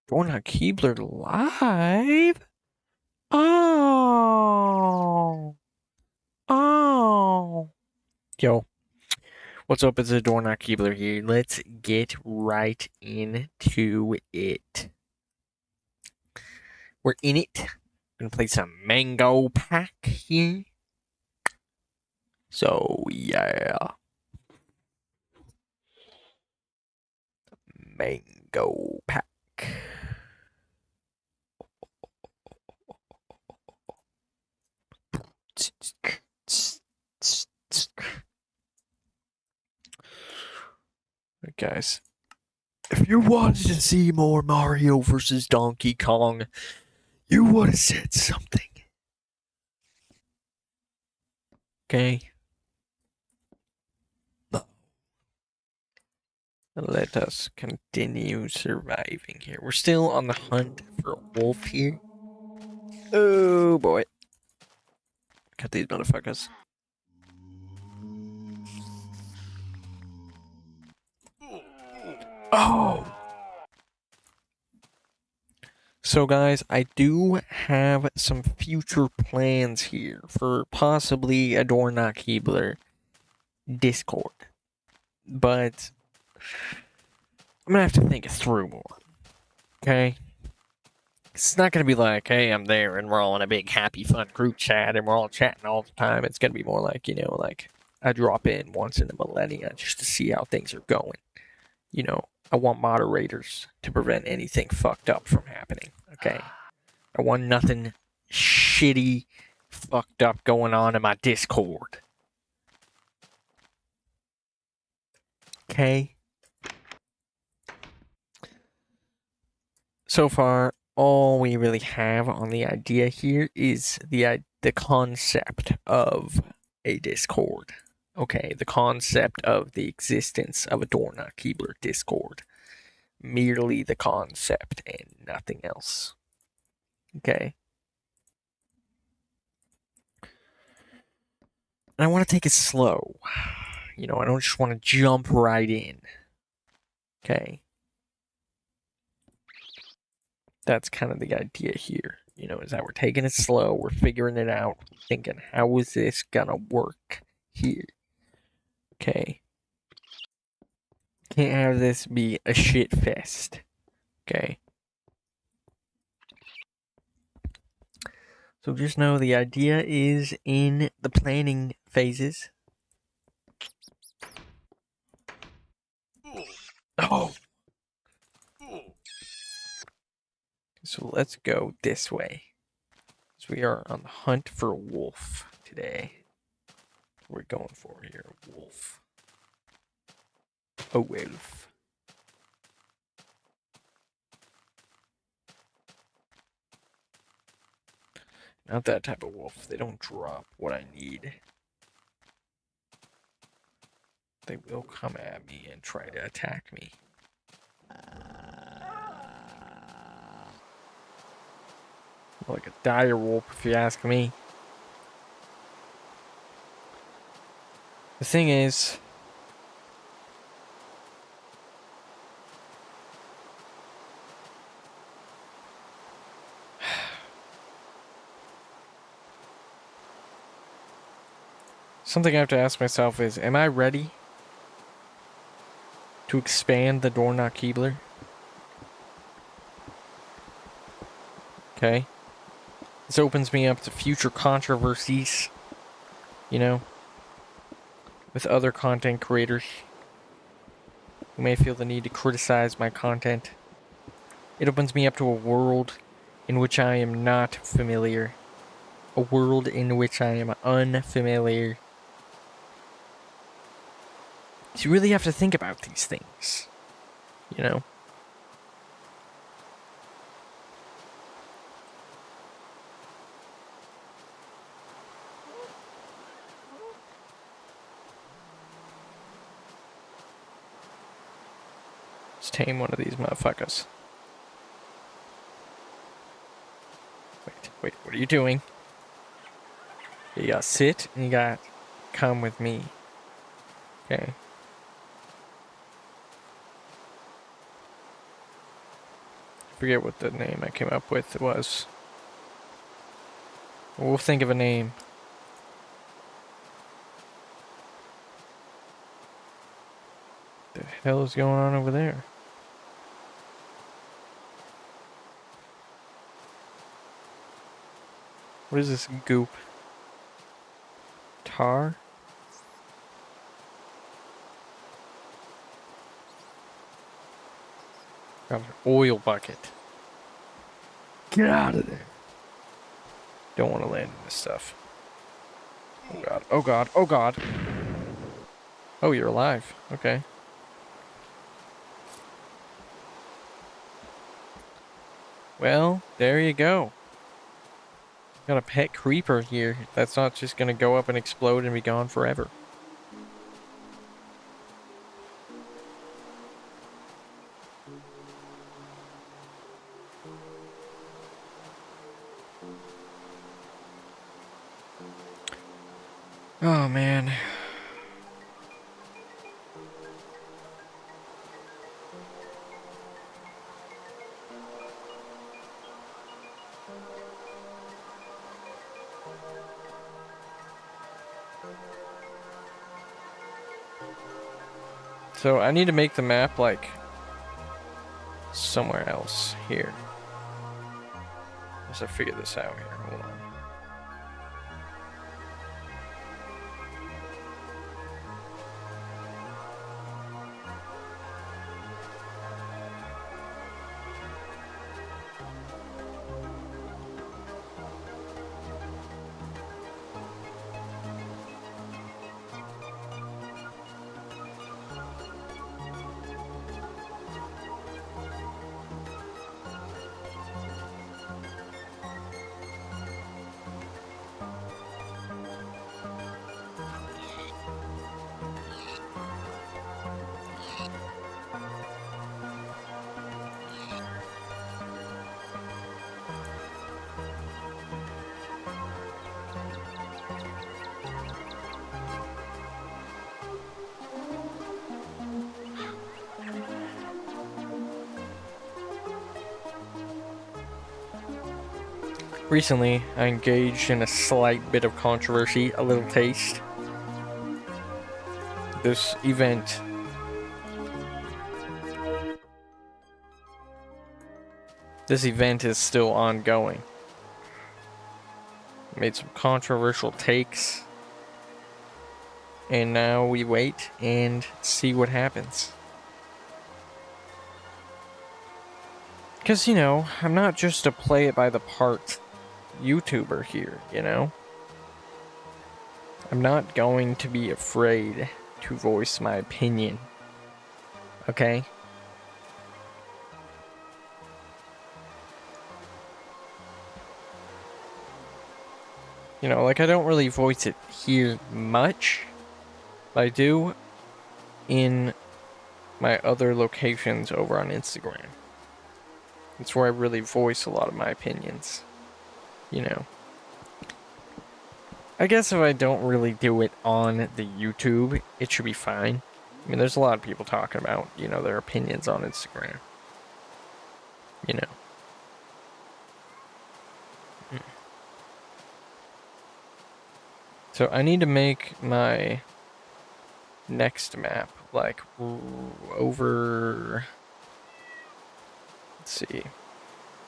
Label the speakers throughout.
Speaker 1: Dorn Keebler live? Oh. Oh. Yo. What's up? It's a Dorn Keebler here. Let's get right into it. We're in it. Gonna play some Mango Pack here. So, yeah. Mango Pack. Guys, if you wanted to see more Mario vs. Donkey Kong, you would have said something. Okay? Let us continue surviving here. We're still on the hunt for a wolf here. Oh boy. Cut these motherfuckers. Oh! So, guys, I do have some future plans here for possibly a Dorn Keebler Discord. But I'm gonna have to think it through more. Okay? It's not gonna be like, hey, I'm there and we're all in a big happy fun group chat and we're all chatting all the time. It's gonna be more like, like I drop in once in a millennia just to see how things are going. I want moderators to prevent anything fucked up from happening. Okay? I want nothing shitty fucked up going on in my Discord. Okay? So far, all we really have on the idea here is the concept of a Discord. Okay, the concept of the existence of a Dorn Keebler Discord. Merely the concept and nothing else. Okay? And I want to take it slow. I don't just want to jump right in. Okay? That's kind of the idea here. Is that we're taking it slow, we're figuring it out, thinking, how is this gonna work here? Okay. Can't have this be a shit fest. Okay. So just know the idea is in the planning phases. Oh! So let's go this way. So we are on the hunt for a wolf today. We're going for here, a wolf. A wolf. Not that type of wolf. They don't drop what I need. They will come at me and try to attack me. Like a dire wolf, if you ask me. The thing is, something I have to ask myself is, am I ready to expand the Dorn Keebler? Okay. This opens me up to future controversies, with other content creators who may feel the need to criticize my content. It opens me up to a world in which I am not familiar. A world in which I am unfamiliar. So you really have to think about these things, Let's tame one of these motherfuckers. Wait, what are you doing? You gotta sit and you gotta come with me. Okay. I forget what the name I came up with was. We'll think of a name. What the hell is going on over there? What is this goop? Tar? Got an oil bucket. Get out of there. Don't want to land in this stuff. Oh god, oh god, oh god. Oh, you're alive. Okay. Well, there you go. Got a pet creeper here. That's not just gonna go up and explode and be gone forever. Oh man. So I need to make the map like somewhere else here. Let's figure this out here. Hold on. Recently, I engaged in a slight bit of controversy, a little taste. This event is still ongoing. Made some controversial takes. And now we wait and see what happens. Because, you know, I'm not just a play it by the part YouTuber here, you know? I'm not going to be afraid to voice my opinion. Okay? You know, like I don't really voice it here much, but I do in my other locations over on Instagram. It's where I really voice a lot of my opinions. You know. I guess if I don't really do it on the YouTube, it should be fine. I mean, there's a lot of people talking about, you know, their opinions on Instagram. You know. So I need to make my next map, like, over... Let's see.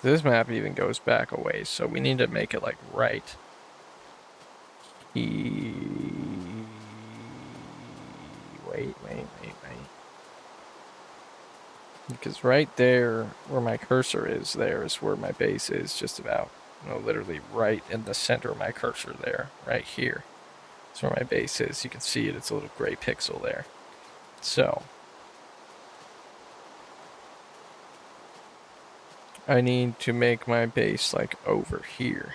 Speaker 1: This map even goes back a ways, so we need to make it, like, right. Wait. Because right there, where my cursor is, there is where my base is, just about. You know, literally right in the center of my cursor there, right here. That's where my base is. You can see it, it's a little gray pixel there. So, I need to make my base, like, over here.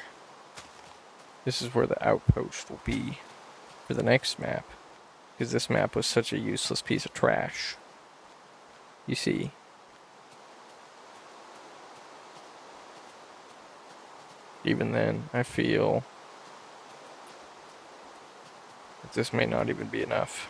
Speaker 1: This is where the outpost will be for the next map. Because this map was such a useless piece of trash. You see, Even then, I feel that this may not even be enough.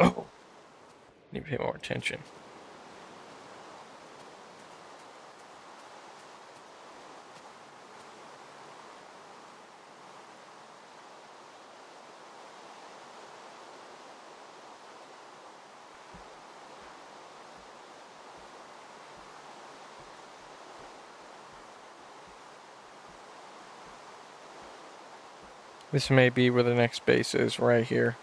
Speaker 1: Oh, need to pay more attention. This may be where the next base is, right here.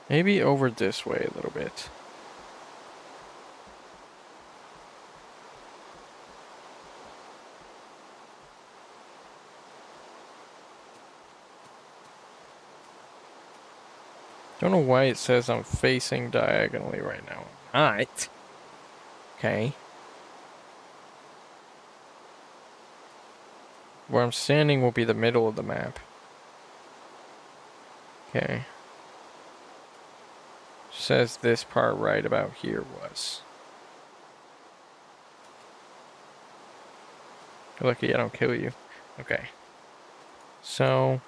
Speaker 1: Maybe over this way a little bit. Don't know why it says I'm facing diagonally right now. Alright. Okay. Where I'm standing will be the middle of the map. Okay. Says this part right about here was. You're lucky I don't kill you. Okay. So.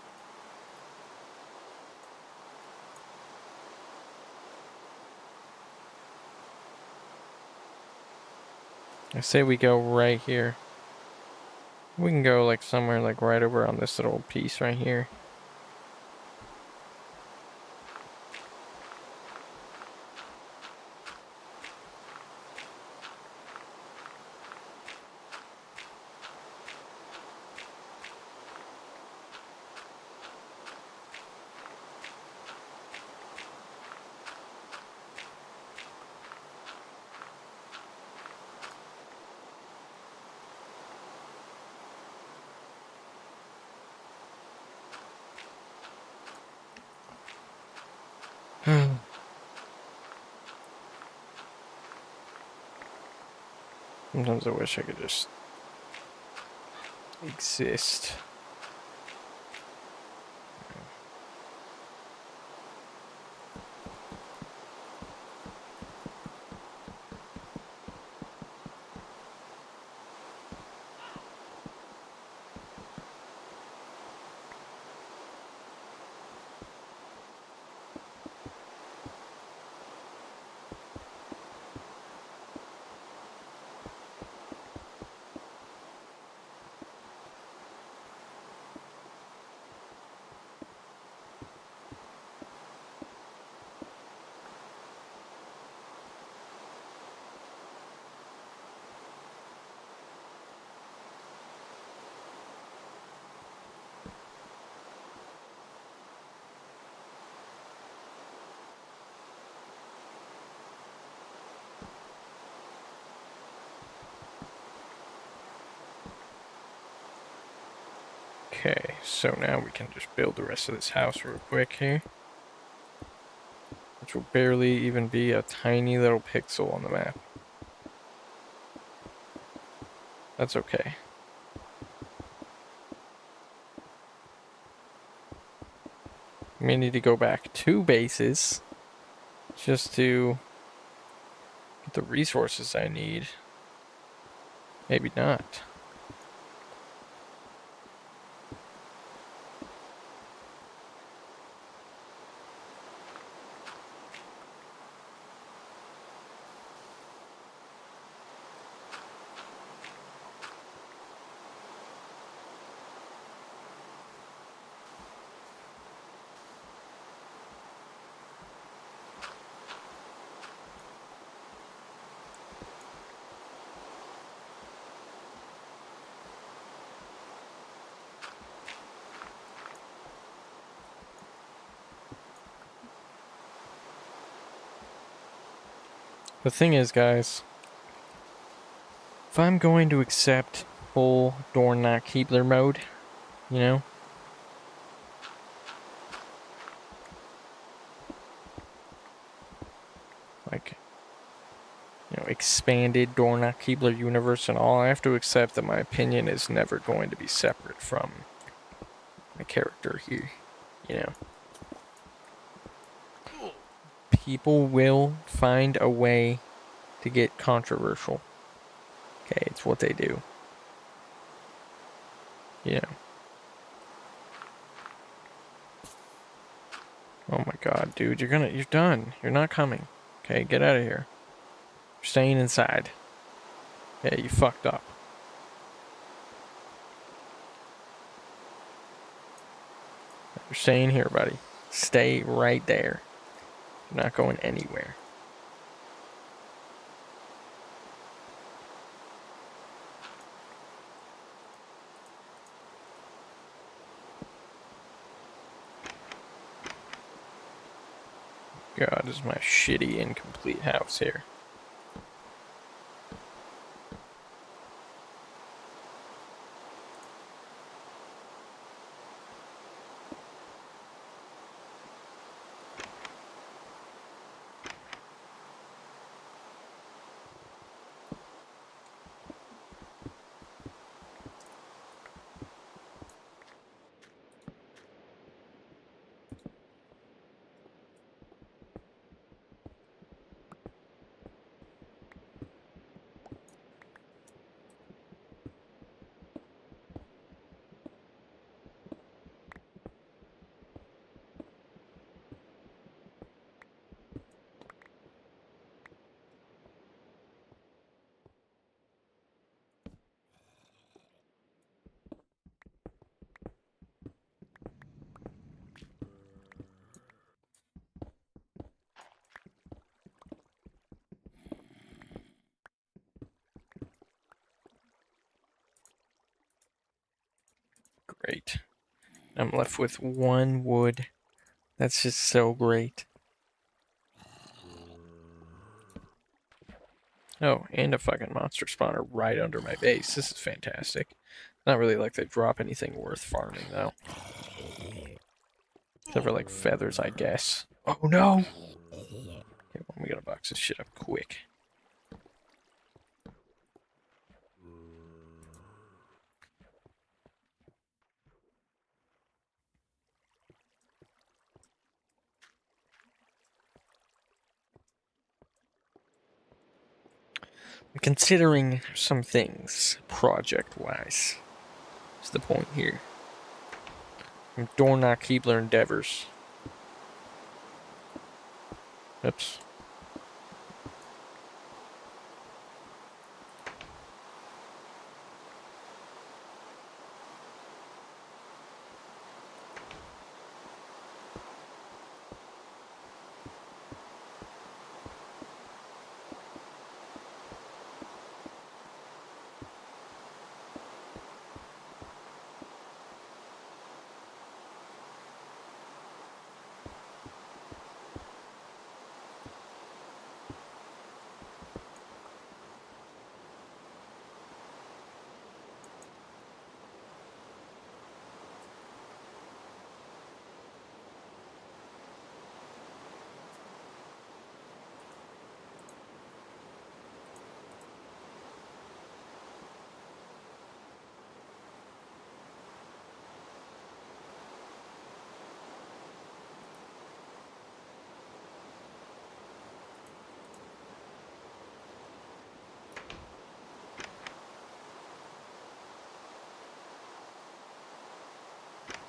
Speaker 1: I say we go right here. We can go like somewhere like right over on this little piece right here. Sometimes I wish I could just exist. Okay, so now we can just build the rest of this house real quick here. Which will barely even be a tiny little pixel on the map. That's okay. We may need to go back 2 bases just to get the resources I need. Maybe not. The thing is, guys, if I'm going to accept full dorn not keebler mode, you know, like, you know, expanded dorn not keebler universe and all, I have to accept that my opinion is never going to be separate from my character here, you know. People will find a way to get controversial. Okay, it's what they do. You know. Oh my god, dude, you're done. You're not coming. Okay, get out of here. You're staying inside. Yeah, you fucked up. You're staying here, buddy. Stay right there. You're not going anywhere. God, this is my shitty, incomplete house here. Great. I'm left with one wood. That's just so great. Oh, and a fucking monster spawner right under my base. This is fantastic. Not really like they drop anything worth farming, though. Except for, like, feathers, I guess. Oh, no! Okay, well, we gotta box this shit up quick. I'm considering some things, project-wise. That's the point here. Dornock Keebler endeavors. Oops.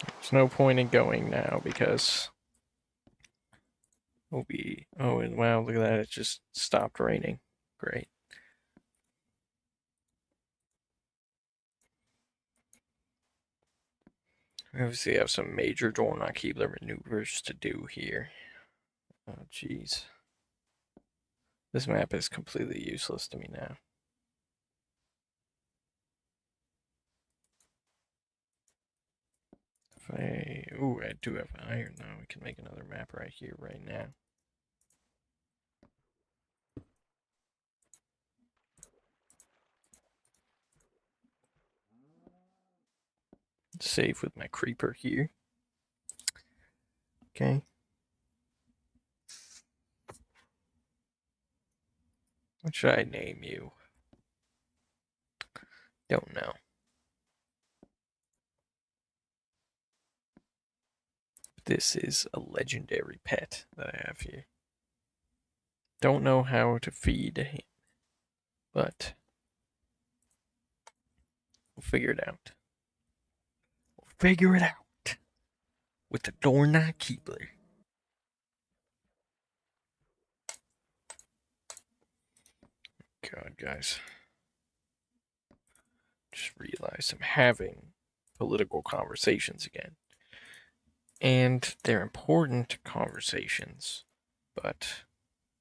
Speaker 1: There's no point in going now because we'll be. Oh, and wow, look at that. It just stopped raining. Great. We obviously have some major Dornock Keebler maneuvers to do here. Oh, jeez. This map is completely useless to me now. Ooh, I do have iron now. We can make another map right here, right now. Save with my creeper here. Okay. What should I name you? Don't know. This is a legendary pet that I have here. Don't know how to feed him, but we'll figure it out. We'll figure it out with the dorn keebler. God, guys. Just realized I'm having political conversations again. And they're important conversations, but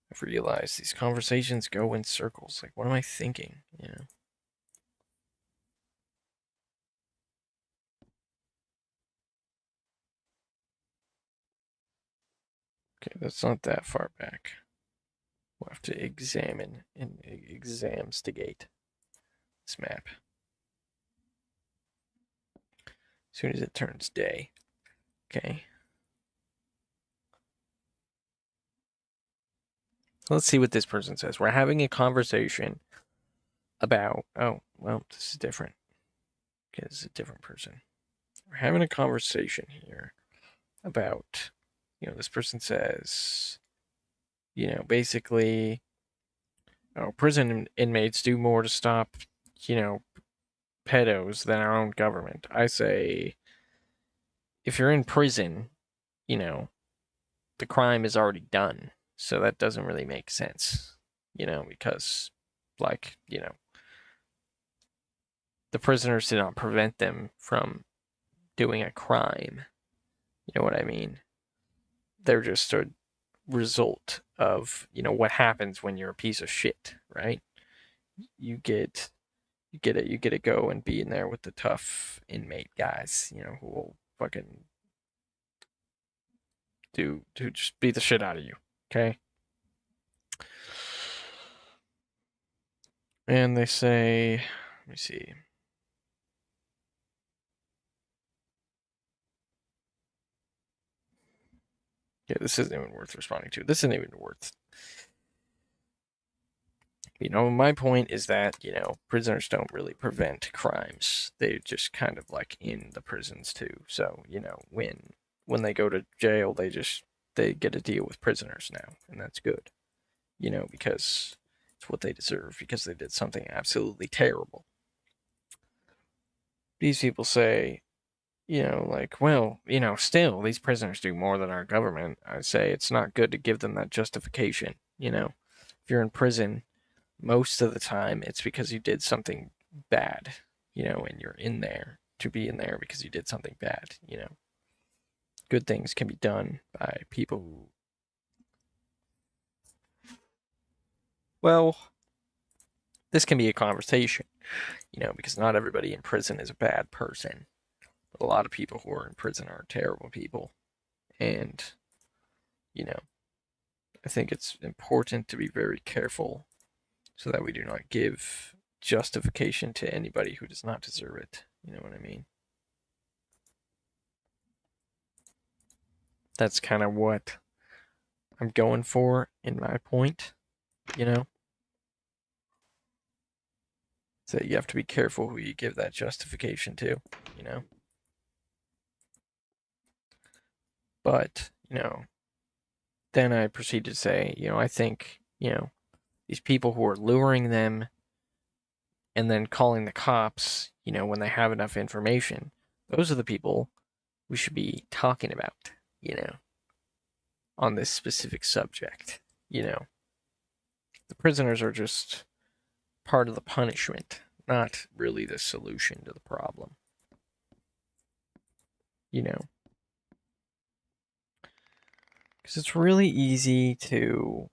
Speaker 1: I've realized these conversations go in circles. Like, what am I thinking? You know? Okay, that's not that far back. We'll have to examine and examstigate this map. As soon as it turns day. Okay. Let's see what this person says. We're having a conversation about. Oh, well, this is different. Okay, this is a different person. We're having a conversation here about, this person says, basically, prison inmates do more to stop, pedos than our own government. I say, if you're in prison, the crime is already done. So that doesn't really make sense, because, the prisoners did not prevent them from doing a crime. You know what I mean? They're just a result of, what happens when you're a piece of shit, right? You get to go and be in there with the tough inmate guys, who will fucking to just beat the shit out of you. Okay. And they say, let me see. Yeah, this isn't even worth responding to. This isn't even worth. My point is that, prisoners don't really prevent crimes. They're just kind of like in the prisons too. So, when they go to jail, they get to deal with prisoners now, and that's good. Because it's what they deserve because they did something absolutely terrible. These people say, still, these prisoners do more than our government. I say it's not good to give them that justification. If you're in prison, most of the time it's because you did something bad, and you're in there to be in there because you did something bad. Good things can be done by people who, well, this can be a conversation, because not everybody in prison is a bad person. But a lot of people who are in prison are terrible people. And, I think it's important to be very careful so that we do not give justification to anybody who does not deserve it. You know what I mean? That's kind of what I'm going for in my point, So you have to be careful who you give that justification to, But, then I proceed to say, I think, these people who are luring them and then calling the cops, when they have enough information, those are the people we should be talking about, on this specific subject. The prisoners are just part of the punishment, not really the solution to the problem. Because it's really easy to,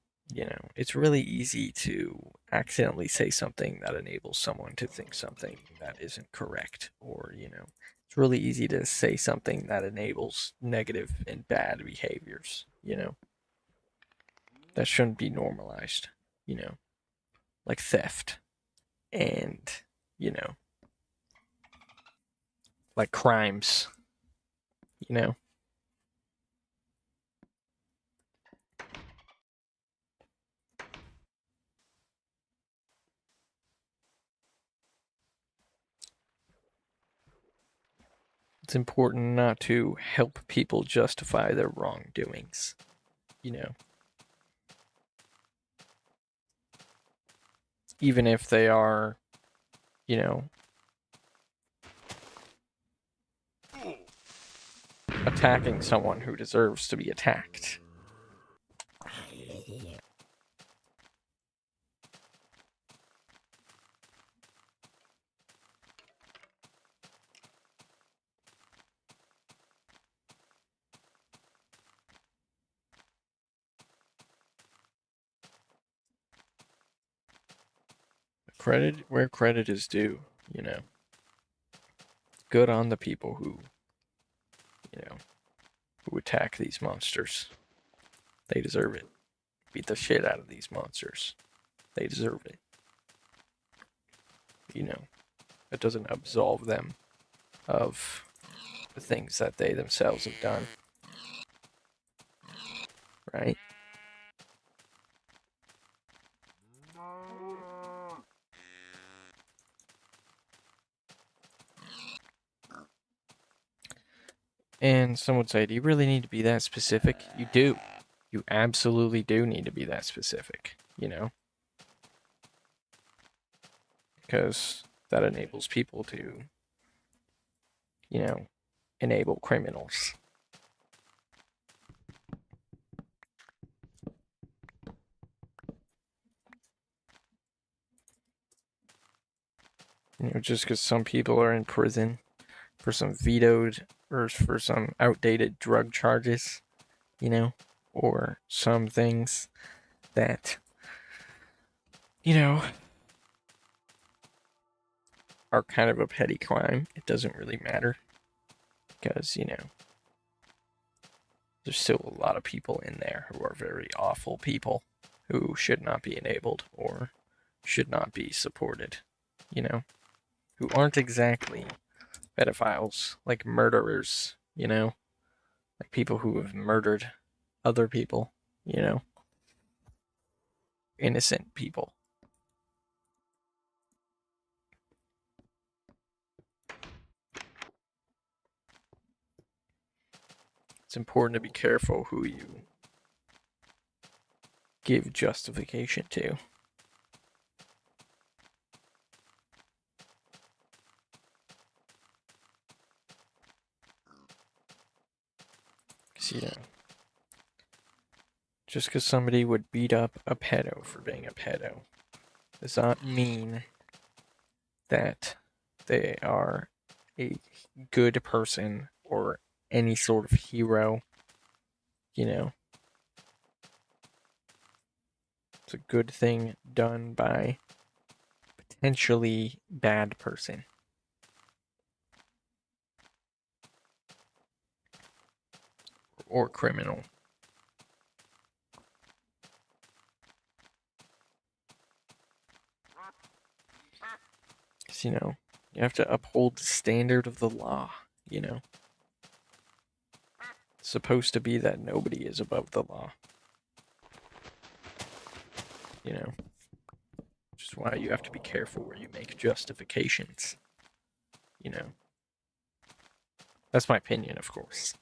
Speaker 1: accidentally say something that enables someone to think something that isn't correct, or, it's really easy to say something that enables negative and bad behaviors, that shouldn't be normalized, like theft and, like crimes, you know. It's important not to help people justify their wrongdoings, you know, even if they are, you know, attacking someone who deserves to be attacked. Credit where credit is due, you know. Good on the people who, you know, who attack these monsters. They deserve it. Beat the shit out of these monsters. They deserve it. You know, it doesn't absolve them of the things that they themselves have done. Right? And some would say, do you really need to be that specific? You do. You absolutely do need to be that specific, you know? Because that enables people to, you know, enable criminals. You know, just because some people are in prison for some vetoed or for some outdated drug charges, you know, or some things that, you know, are kind of a petty crime. It doesn't really matter because, you know, there's still a lot of people in there who are very awful people who should not be enabled or should not be supported, you know, who aren't exactly pedophiles, like murderers, you know, like people who have murdered other people, you know, innocent people. It's important to be careful who you give justification to. Because, you know, just because somebody would beat up a pedo for being a pedo does not mean that they are a good person or any sort of hero, you know. It's a good thing done by potentially bad person or criminal. Because, you know, you have to uphold the standard of the law, you know. It's supposed to be that nobody is above the law. You know, which is why you have to be careful where you make justifications. You know, that's my opinion, of course.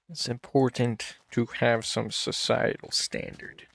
Speaker 1: It's important to have some societal standard.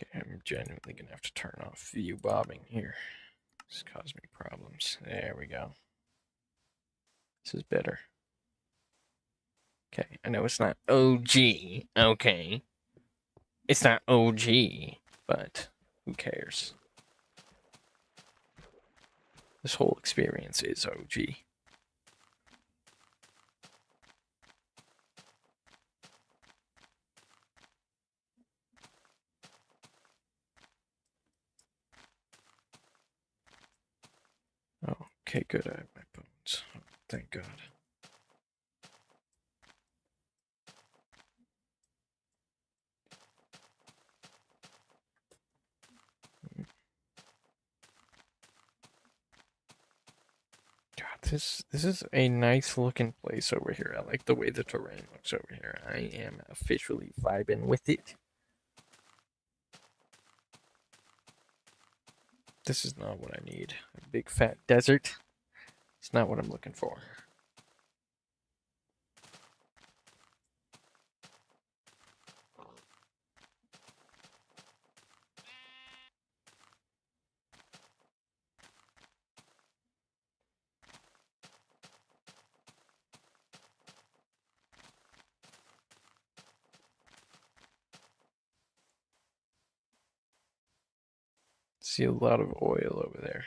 Speaker 1: Okay, I'm genuinely gonna have to turn off view bobbing here. This caused me problems. There we go. This is better. Okay, I know it's not OG. Okay. It's not OG, but who cares? This whole experience is OG. Oh, okay, good. I have my bones. Oh, thank God. God, this is a nice looking place over here. I like the way the terrain looks over here. I am officially vibing with it. This is not what I need. A big fat desert. It's not what I'm looking for. See a lot of oil over there.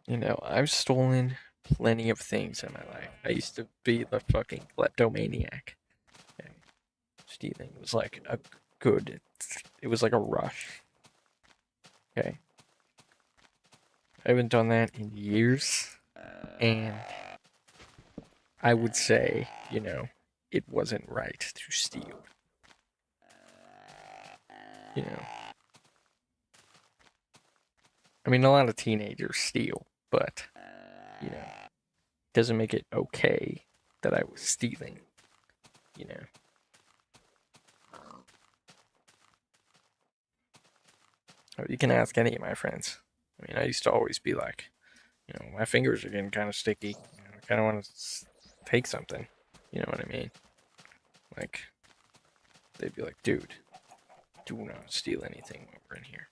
Speaker 1: You know, I've stolen plenty of things in my life. I used to be the fucking kleptomaniac. Okay. Stealing was like a good, it was like a rush. Okay. I haven't done that in years. And I would say, you know, it wasn't right to steal. You know, I mean, a lot of teenagers steal, but, you know, it doesn't make it okay that I was stealing, you know. You can ask any of my friends. I mean, I used to always be like, you know, my fingers are getting kind of sticky. You know, I kind of want to take something. You know what I mean? Like, they'd be like, dude, do not steal anything when we're in here.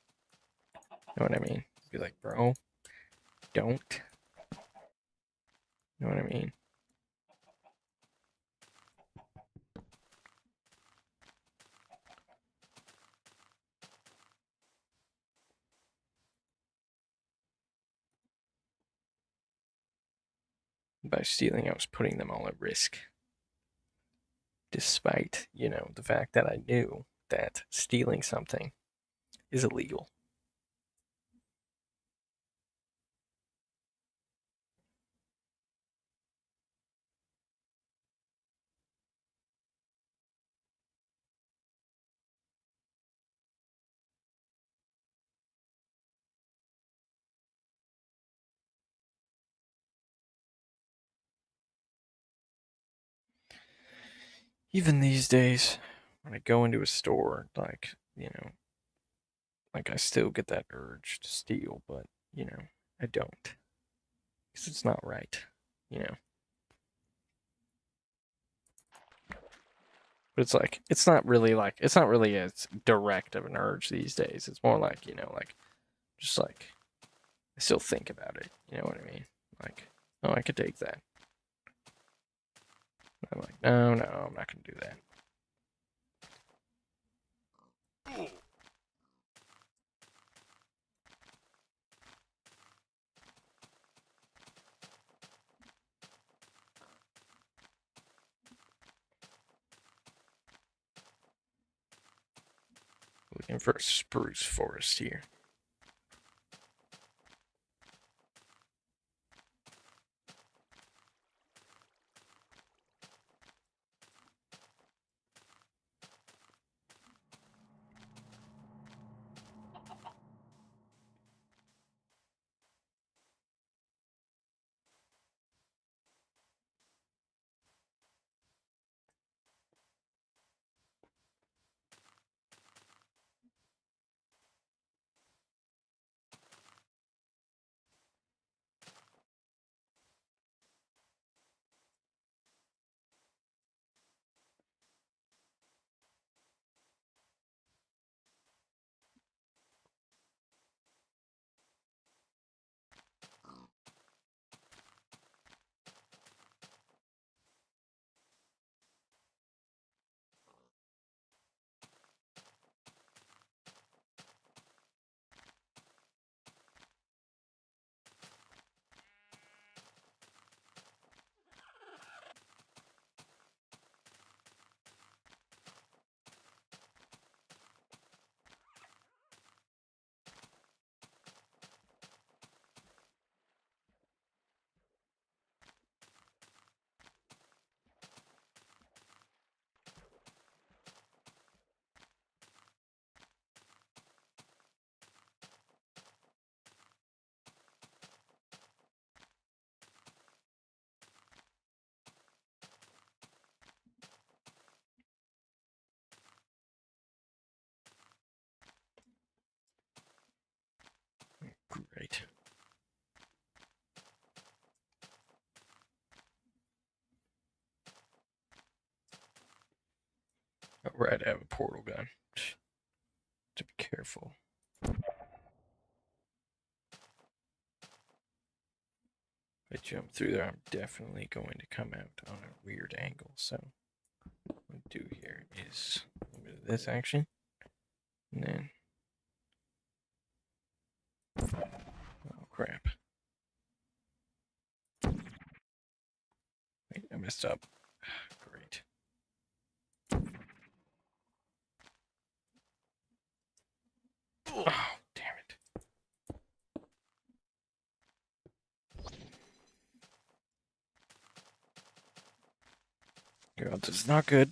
Speaker 1: You know what I mean? Be like, bro, don't. You know what I mean? By stealing, I was putting them all at risk. Despite, you know, the fact that I knew that stealing something is illegal. Even these days, when I go into a store, like, you know, like I still get that urge to steal, but, you know, I don't. Because it's not right, you know. But it's like, it's not really as direct of an urge these days. It's more like, you know, like, just like, I still think about it. You know what I mean? Like, oh, I could take that. I'm like, no, no, I'm not going to do that. Looking for a spruce forest here. Or I'd have a portal gun. To be careful. If I jump through there, I'm definitely going to come out on a weird angle. So what I'm do here is a little bit of this action, and then oh crap! Wait, I messed up. Great. Oh damn it! God, this is not good.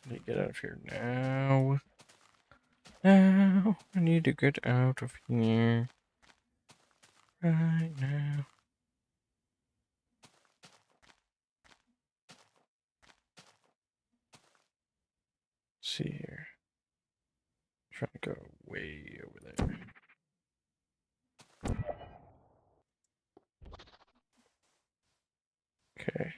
Speaker 1: I need to get out of here now. Now I need to get out of here right now. Let's see here. I'm trying to go way over there. Okay.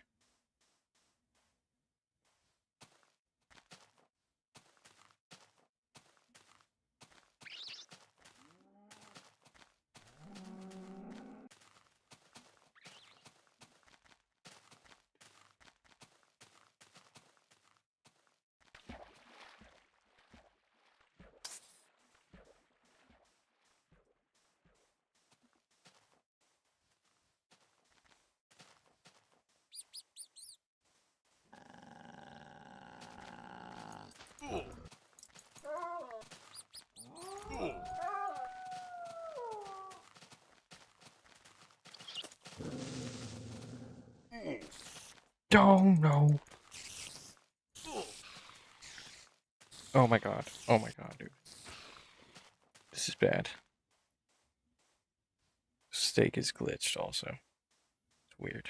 Speaker 1: Oh no. Oh my god. Oh my god, dude. This is bad. Steak is glitched also. It's weird.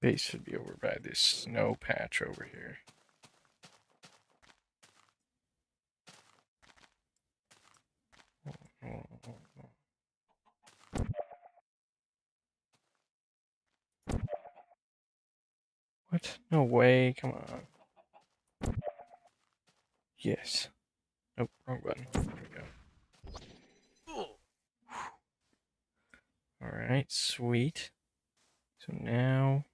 Speaker 1: Base should be over by this snow patch over here. What? No way. Come on. Yes. Oh, wrong button. There we go. Alright, sweet. So now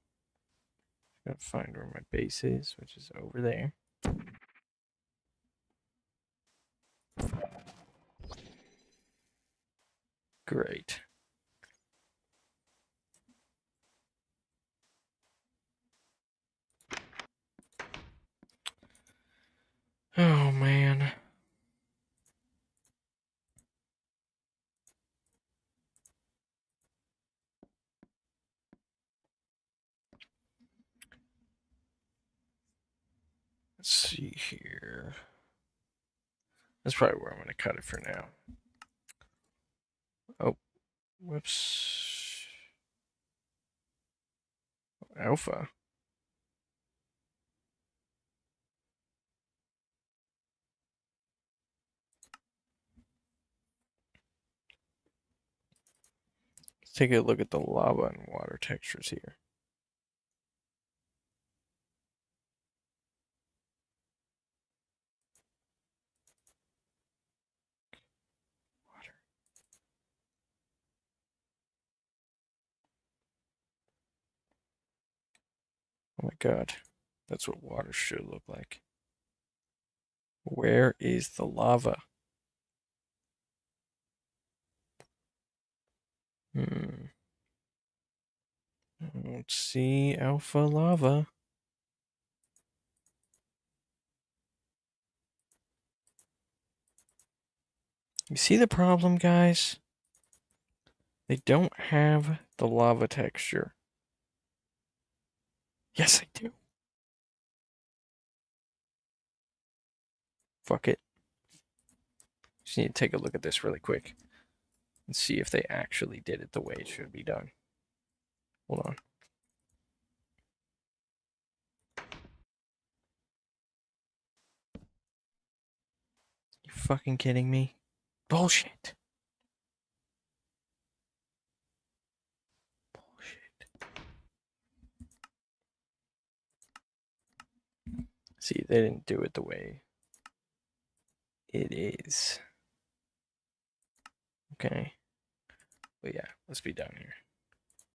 Speaker 1: I gotta find where my base is, which is over there. Great. Oh man. Let's see here. That's probably where I'm going to cut it for now. Oh, whoops. Alpha. Let's take a look at the lava and water textures here. Water. Oh my god. That's what water should look like. Where is the lava? I don't see alpha lava. You see the problem, guys? They don't have the lava texture. Yes, I do. Fuck it. Just need to take a look at this really quick and see if they actually did it the way it should be done. Hold on. fucking kidding me? Bullshit. Bullshit. See, they didn't do it the way it is. Okay. But yeah, let's be down here.